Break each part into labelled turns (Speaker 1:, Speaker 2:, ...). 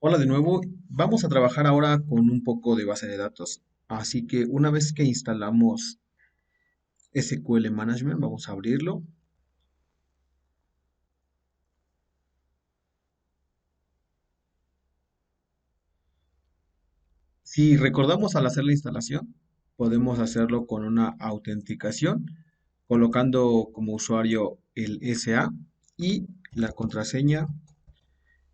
Speaker 1: Hola de nuevo, vamos a trabajar ahora con un poco de base de datos. Así que una vez que instalamos SQL Management, vamos a abrirlo. Si recordamos al hacer la instalación, podemos hacerlo con una autenticación, colocando como usuario el SA y la contraseña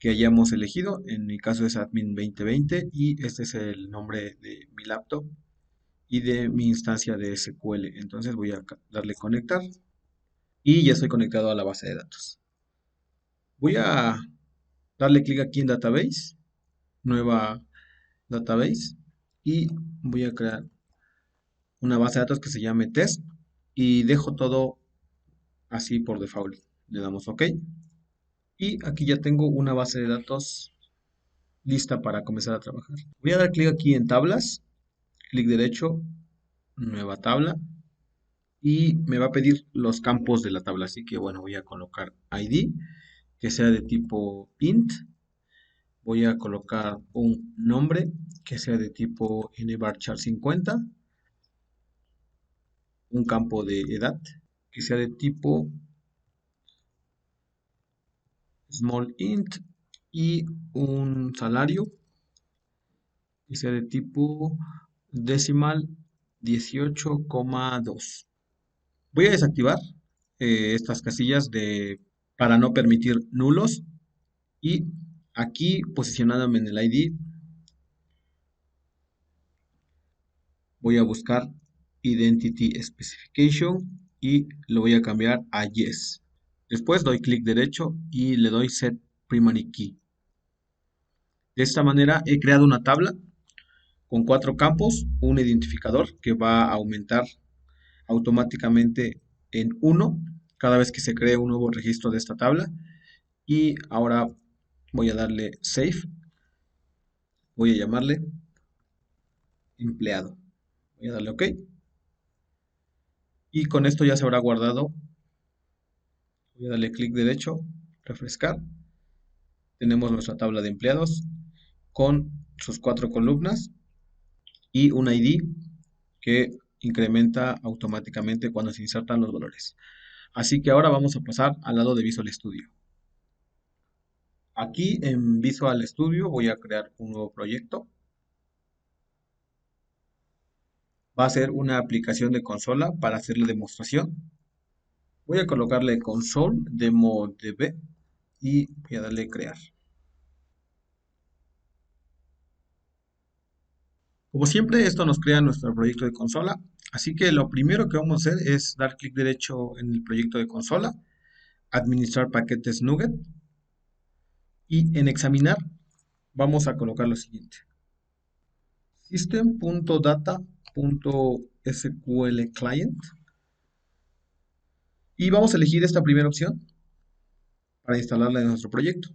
Speaker 1: que hayamos elegido. En mi caso es admin 2020 y este es el nombre de mi laptop y de mi instancia de SQL. Entonces voy a darle conectar. Y ya estoy conectado a la base de datos. Voy a darle clic aquí en Database, nueva Database, y voy a crear una base de datos que se llame Test y dejo todo así por default. Le damos OK y aquí ya tengo una base de datos lista para comenzar a trabajar. Voy a dar clic aquí en Tablas, clic derecho, nueva tabla y me va a pedir los campos de la tabla. Así que bueno, voy a colocar ID que sea de tipo int. Voy a colocar un nombre que sea de tipo nvarchar50, un campo de edad que sea de tipo small int y un salario que sea de tipo decimal 18,2. Voy a desactivar estas casillas para no permitir nulos y aquí posicionándome en el ID voy a buscar Identity Specification y lo voy a cambiar a Yes. Después doy clic derecho y le doy Set Primary Key. De esta manera he creado una tabla con cuatro campos, un identificador que va a aumentar automáticamente en uno cada vez que se cree un nuevo registro de esta tabla. Y ahora voy a darle Save, voy a llamarle empleado. Voy a darle OK. Y con esto ya se habrá guardado. Voy a darle clic derecho, refrescar. Tenemos nuestra tabla de empleados con sus cuatro columnas y un ID que incrementa automáticamente cuando se insertan los valores. Así que ahora vamos a pasar al lado de Visual Studio. Aquí en Visual Studio voy a crear un nuevo proyecto. Va a ser una aplicación de consola para hacer la demostración. Voy a colocarle console demo db y voy a darle crear. Como siempre, esto nos crea nuestro proyecto de consola. Así que lo primero que vamos a hacer es dar clic derecho en el proyecto de consola, administrar paquetes NuGet y en examinar vamos a colocar lo siguiente. System.data.sql client y vamos a elegir esta primera opción para instalarla en nuestro proyecto.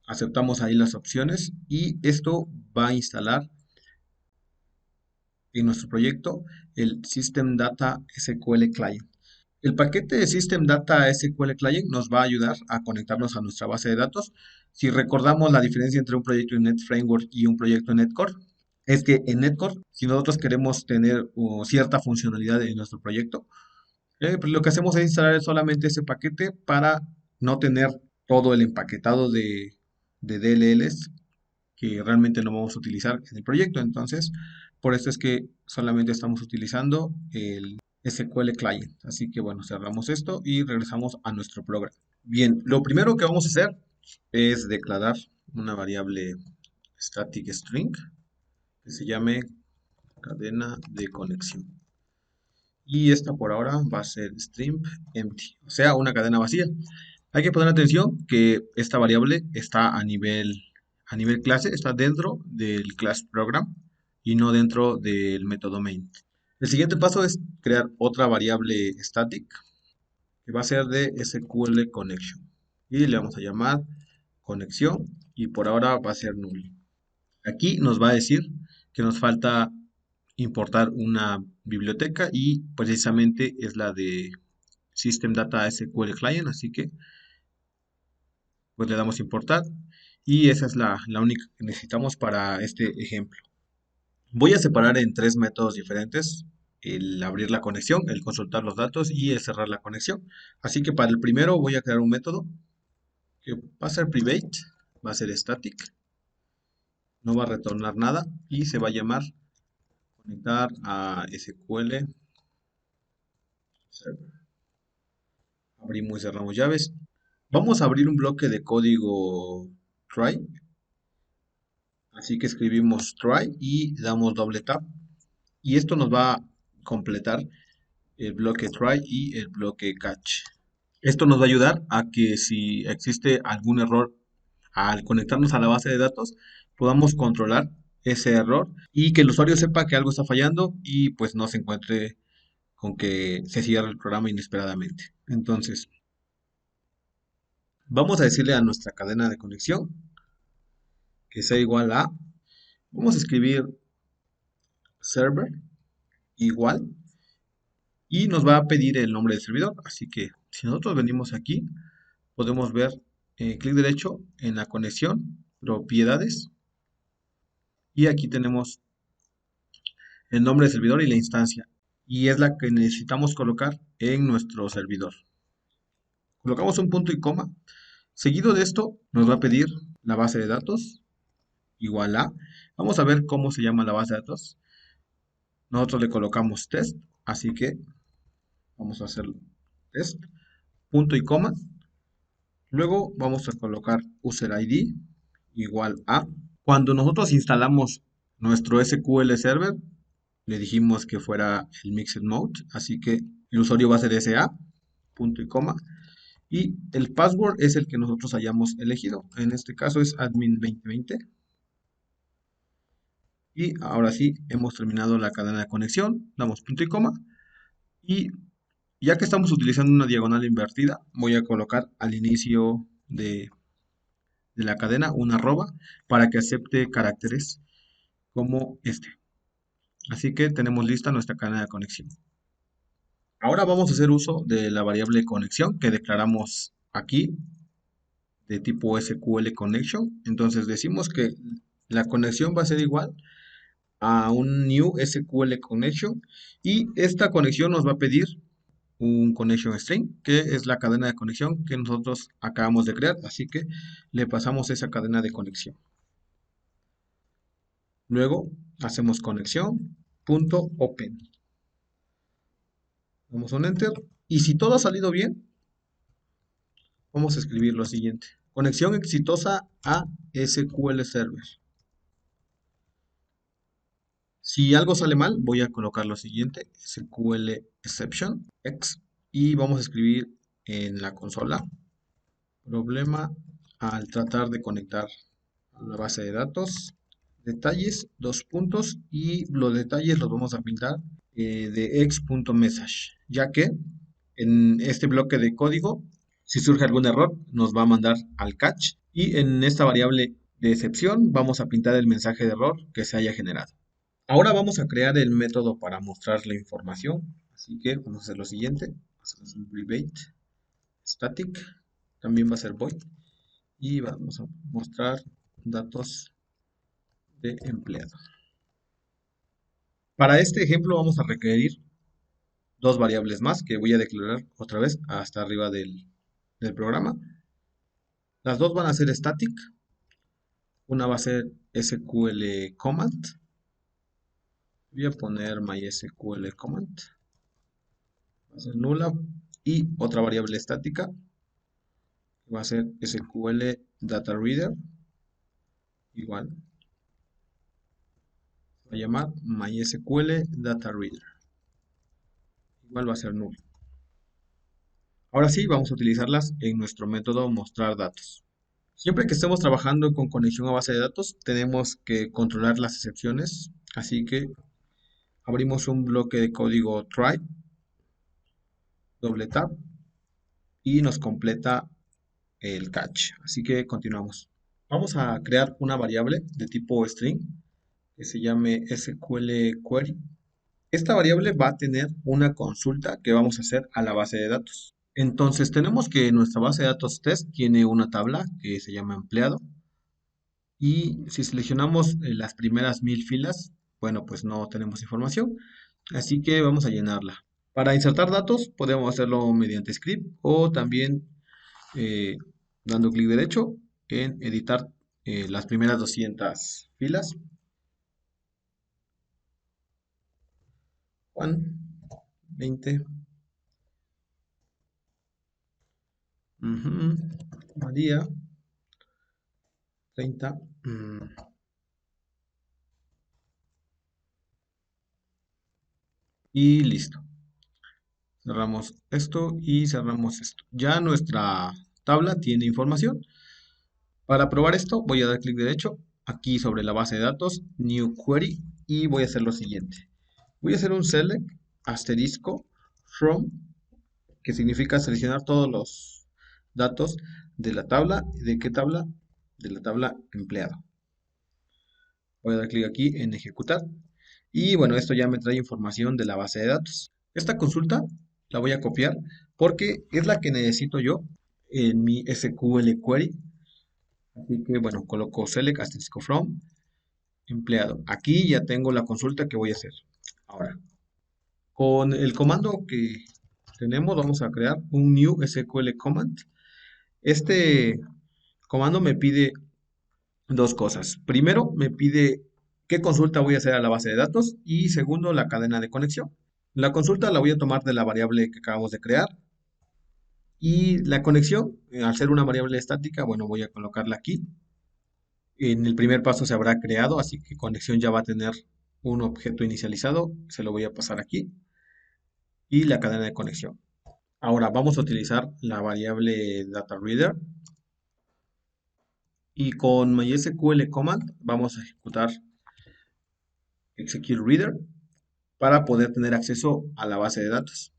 Speaker 1: Aceptamos ahí las opciones y esto va a instalar en nuestro proyecto el System Data SQL Client. El paquete de System Data SQL Client nos va a ayudar a conectarnos a nuestra base de datos. Si recordamos la diferencia entre un proyecto en Net Framework y un proyecto en Netcore, es que en Netcore, si nosotros queremos tener cierta funcionalidad en nuestro proyecto, pues lo que hacemos es instalar solamente ese paquete para no tener todo el empaquetado de DLLs que realmente no vamos a utilizar en el proyecto. Entonces, por eso es que solamente estamos utilizando el SQL Client. Así que bueno, cerramos esto y regresamos a nuestro programa. Bien, lo primero que vamos a hacer es declarar una variable static string que se llame cadena de conexión. Y esta por ahora va a ser string empty, o sea, una cadena vacía. Hay que poner atención que esta variable está a nivel clase, está dentro del class program y no dentro del método main. El siguiente paso es crear otra variable static que va a ser de SQL connection y le vamos a llamar conexión y por ahora va a ser null. Aquí nos va a decir que nos falta importar una biblioteca y precisamente es la de System Data SQL Client, así que pues le damos importar Y esa es la única que necesitamos para este ejemplo. Voy a separar en tres métodos diferentes: el abrir la conexión, el consultar los datos y el cerrar la conexión. Así que para el primero voy a crear un método que va a ser private, va a ser static, no va a retornar nada y se va a llamar conectar a SQL Server. Abrimos y cerramos llaves. Vamos a abrir un bloque de código try, así que escribimos try y damos doble tap y esto nos va a completar el bloque try y el bloque catch. Esto nos va a ayudar a que si existe algún error al conectarnos a la base de datos, podamos controlar ese error y que el usuario sepa que algo está fallando y pues no se encuentre con que se cierre el programa inesperadamente. Entonces, vamos a decirle a nuestra cadena de conexión que sea igual a, vamos a escribir server igual y nos va a pedir el nombre del servidor. Así que si nosotros venimos aquí, podemos ver clic derecho en la conexión, propiedades, y aquí tenemos el nombre del servidor y la instancia. Y es la que necesitamos colocar en nuestro servidor. Colocamos un punto y coma. Seguido de esto, nos va a pedir la base de datos, igual a. Vamos a ver cómo se llama la base de datos. Nosotros le colocamos test, así que vamos a hacer test, punto y coma. Luego vamos a colocar user ID igual a. Cuando nosotros instalamos nuestro SQL Server, le dijimos que fuera el Mixed Mode, así que el usuario va a ser SA, punto y coma, y el password es el que nosotros hayamos elegido. En este caso es admin 2020. Y ahora sí, hemos terminado la cadena de conexión, damos punto y coma, y ya que estamos utilizando una diagonal invertida, voy a colocar al inicio de la cadena una arroba para que acepte caracteres como este. Así que tenemos lista nuestra cadena de conexión. Ahora vamos a hacer uso de la variable conexión que declaramos aquí de tipo SQL connection. Entonces decimos que la conexión va a ser igual a un new SQL connection y esta conexión nos va a pedir un connection string, que es la cadena de conexión que nosotros acabamos de crear. Así que le pasamos esa cadena de conexión. Luego hacemos conexión punto open. Damos un enter y si todo ha salido bien, vamos a escribir lo siguiente: conexión exitosa a SQL Server. Si algo sale mal, voy a colocar lo siguiente: SQL exception X y vamos a escribir en la consola problema al tratar de conectar a la base de datos. Detalles, dos puntos, y los detalles los vamos a pintar de x.message, ya que en este bloque de código, si surge algún error, nos va a mandar al catch y en esta variable de excepción vamos a pintar el mensaje de error que se haya generado. Ahora vamos a crear el método para mostrar la información, así que vamos a hacer lo siguiente: hacemos un private static, también va a ser void, y vamos a mostrar datos de empleado. Para este ejemplo vamos a requerir dos variables más que voy a declarar otra vez hasta arriba del programa. Las dos van a ser static. Una va a ser SQL command. Voy a poner MySQL command. Va a ser nula. Y otra variable estática va a ser SQL data reader. Igual. Va a llamar MySQL data reader. Igual va a ser nulo. Ahora sí, vamos a utilizarlas en nuestro método mostrar datos. Siempre que estemos trabajando con conexión a base de datos, tenemos que controlar las excepciones. Así que abrimos un bloque de código try, doble tap, y nos completa el catch. Así que continuamos. Vamos a crear una variable de tipo string que se llame SQL query. Esta variable va a tener una consulta que vamos a hacer a la base de datos. Entonces tenemos que nuestra base de datos test tiene una tabla que se llama empleado. Y si seleccionamos las primeras 1000 filas, bueno, pues no tenemos información, así que vamos a llenarla. Para insertar datos podemos hacerlo mediante script o también eh, dando clic derecho en editar las primeras 200 filas. Juan, 20, ujú, María, 30, y listo. Cerramos esto y cerramos esto. Ya nuestra tabla tiene información. Para probar esto, voy a dar clic derecho aquí sobre la base de datos, New Query, y voy a hacer lo siguiente. Voy a hacer un select asterisco from, que significa seleccionar todos los datos de la tabla. ¿De qué tabla? De la tabla empleado. Voy a dar clic aquí en ejecutar. Y bueno, esto ya me trae información de la base de datos. Esta consulta la voy a copiar porque es la que necesito yo en mi SQL query. Así que bueno, coloco select asterisco from empleado. Aquí ya tengo la consulta que voy a hacer. Ahora, con el comando que tenemos, vamos a crear un new SQL command. Este comando me pide dos cosas. Primero, me pide qué consulta voy a hacer a la base de datos y segundo, la cadena de conexión. La consulta la voy a tomar de la variable que acabamos de crear y la conexión, al ser una variable estática, bueno, voy a colocarla aquí. En el primer paso se habrá creado, así que conexión ya va a tener un objeto inicializado, se lo voy a pasar aquí y la cadena de conexión. Ahora vamos a utilizar la variable dataReader y con MySQL command vamos a ejecutar execute reader para poder tener acceso a la base de datos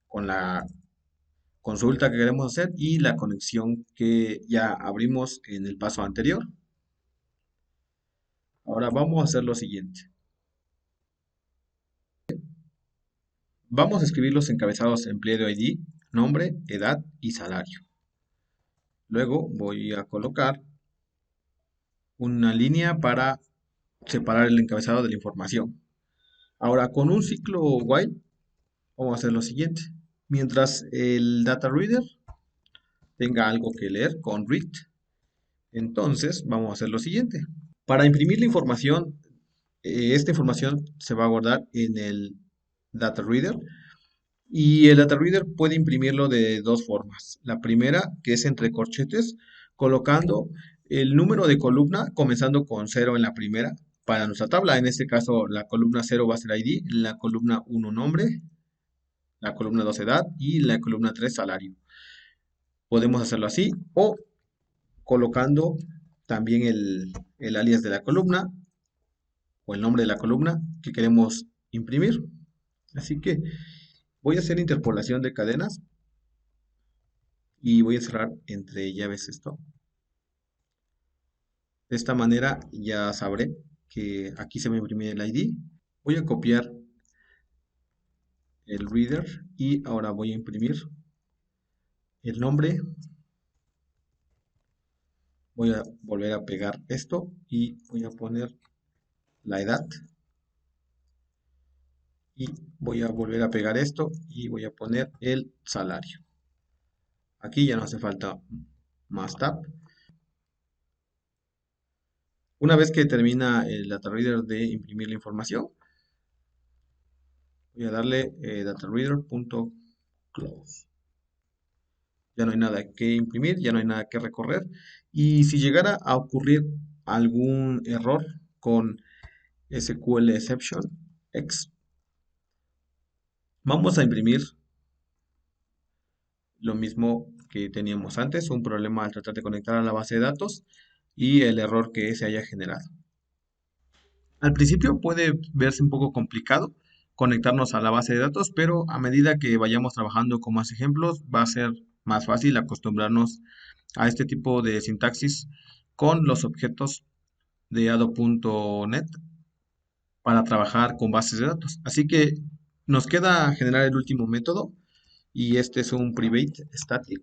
Speaker 1: con la consulta que queremos hacer y la conexión que ya abrimos en el paso anterior. Ahora vamos a hacer lo siguiente. Vamos a escribir los encabezados empleado ID, nombre, edad y salario. Luego voy a colocar una línea para separar el encabezado de la información. Ahora con un ciclo while vamos a hacer lo siguiente. Mientras el data reader tenga algo que leer con read, entonces vamos a hacer lo siguiente. Para imprimir la información, esta información se va a guardar en el data reader y el data reader puede imprimirlo de dos formas. La primera, que es entre corchetes, colocando el número de columna comenzando con 0 en la primera para nuestra tabla. En este caso, la columna 0 va a ser ID, la columna 1 nombre, la columna 2 edad y la columna 3 salario. Podemos hacerlo así o colocando también el alias de la columna o el nombre de la columna que queremos imprimir. Así que voy a hacer interpolación de cadenas y voy a cerrar entre llaves esto. De esta manera ya sabré que aquí se va a imprimir el ID. Voy a copiar el reader y ahora voy a imprimir el nombre. Voy a volver a pegar esto y voy a poner la edad. Y voy a volver a pegar esto y voy a poner el salario. Aquí ya no hace falta más tab. Una vez que termina el data reader de imprimir la información, voy a darle datareader.close. Ya no hay nada que imprimir, ya no hay nada que recorrer. Y si llegara a ocurrir algún error con SQL exception X, vamos a imprimir lo mismo que teníamos antes, un problema al tratar de conectar a la base de datos y el error que se haya generado. Al principio puede verse un poco complicado conectarnos a la base de datos, pero a medida que vayamos trabajando con más ejemplos, va a ser más fácil acostumbrarnos a este tipo de sintaxis con los objetos de Ado.NET para trabajar con bases de datos. Así que nos queda generar el último método y este es un private static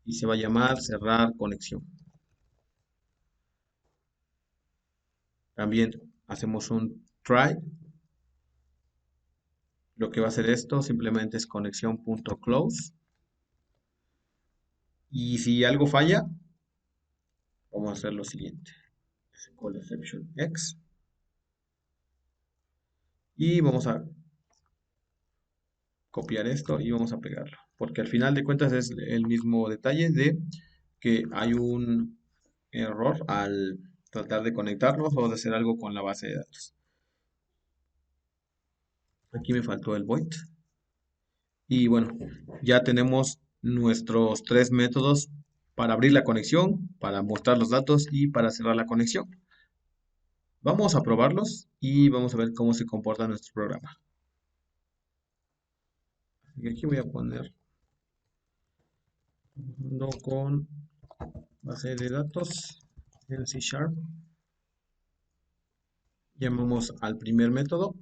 Speaker 1: y se va a llamar cerrar conexión. También hacemos un try. Lo que va a hacer esto simplemente es conexión.close. Y si algo falla, vamos a hacer lo siguiente. SQL exception X. Y vamos a copiar esto y vamos a pegarlo. Porque al final de cuentas es el mismo detalle de que hay un error al tratar de conectarnos o de hacer algo con la base de datos. Aquí me faltó el void. Y bueno, ya tenemos nuestros tres métodos para abrir la conexión, para mostrar los datos y para cerrar la conexión. Vamos a probarlos y vamos a ver cómo se comporta nuestro programa. Y aquí voy a poner con base de datos en C Sharp. Llamamos al primer método,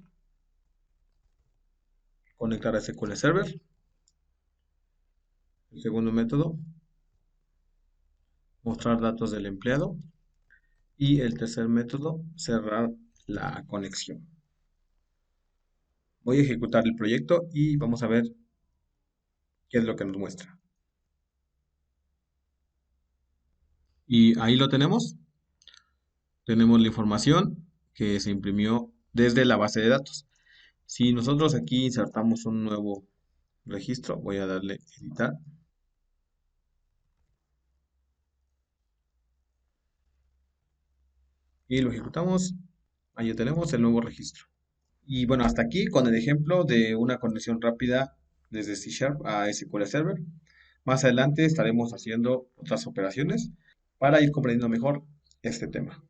Speaker 1: conectar a SQL Server. El segundo método, mostrar datos del empleado. Y el tercer método, cerrar la conexión. Voy a ejecutar el proyecto y vamos a ver qué es lo que nos muestra. Y ahí lo tenemos. Tenemos la información que se imprimió desde la base de datos. Si nosotros aquí insertamos un nuevo registro, voy a darle editar. Y lo ejecutamos. Ahí ya tenemos el nuevo registro. Y bueno, hasta aquí con el ejemplo de una conexión rápida desde C Sharp a SQL Server. Más adelante estaremos haciendo otras operaciones para ir comprendiendo mejor este tema.